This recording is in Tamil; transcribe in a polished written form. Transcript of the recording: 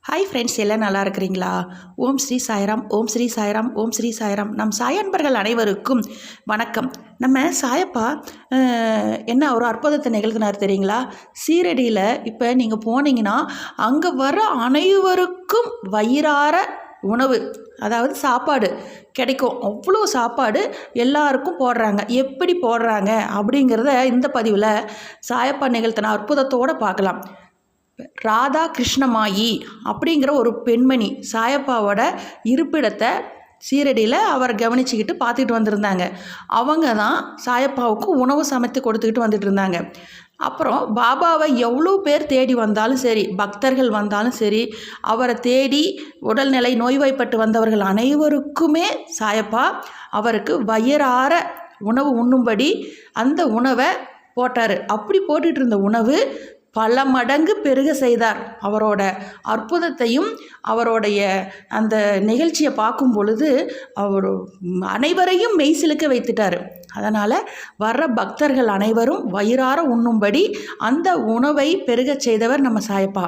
ஹாய் ஃப்ரெண்ட்ஸ், எல்லாம் நல்லா இருக்கிறீங்களா? ஓம் ஸ்ரீ சாய்ராம், ஓம் ஸ்ரீ சாய்ராம், ஓம் ஸ்ரீ சாய்ராம். நம் சாயன்பர்கள் அனைவருக்கும் வணக்கம். நம்ம சாயப்பா என்ன ஒரு அற்புதத்தை நிகழ்த்தினார் தெரியுங்களா? சீரடியில் இப்போ நீங்கள் போனீங்கன்னா அங்கே வர அனைவருக்கும் வயிறார உணவு, அதாவது சாப்பாடு கிடைக்கும். அவ்வளோ சாப்பாடு எல்லாருக்கும் போடுறாங்க. எப்படி போடுறாங்க அப்படிங்கிறத இந்த பதிவில் சாயப்பா நிகழ்த்தின அற்புதத்தோடு பார்க்கலாம். ராதா கிருஷ்ணமாயி அப்படிங்கிற ஒரு பெண்மணி சாயப்பாவோட இருப்பிடத்தை சீரடியில் அவர் கவனிச்சுக்கிட்டு பார்த்துக்கிட்டு வந்திருந்தாங்க. அவங்க தான் சாயப்பாவுக்கு உணவு சமைத்து கொடுத்துக்கிட்டு வந்துட்டு இருந்தாங்க. அப்புறம் பாபாவை எவ்வளோ பேர் தேடி வந்தாலும் சரி, பக்தர்கள் வந்தாலும் சரி, அவரை தேடி உடல்நிலை நோய்வாய்ப்பட்டு வந்தவர்கள் அனைவருக்குமே சாயப்பா அவருக்கு வயிறார உணவு உண்ணும்படி அந்த உணவை போட்டார். அப்படி போட்டுட்டு இருந்த உணவு பல மடங்கு பெருக செய்தார். அவரோட அற்புதத்தையும் அவருடைய அந்த நிகழ்ச்சியை பார்க்கும் பொழுது அவர் அனைவரையும் மெய்சிலுக்க வைத்துட்டார். அதனால் வர்ற பக்தர்கள் அனைவரும் வயிறார உண்ணும்படி அந்த உணவை பெருகச் செய்தவர் நம்ம சாயப்பா.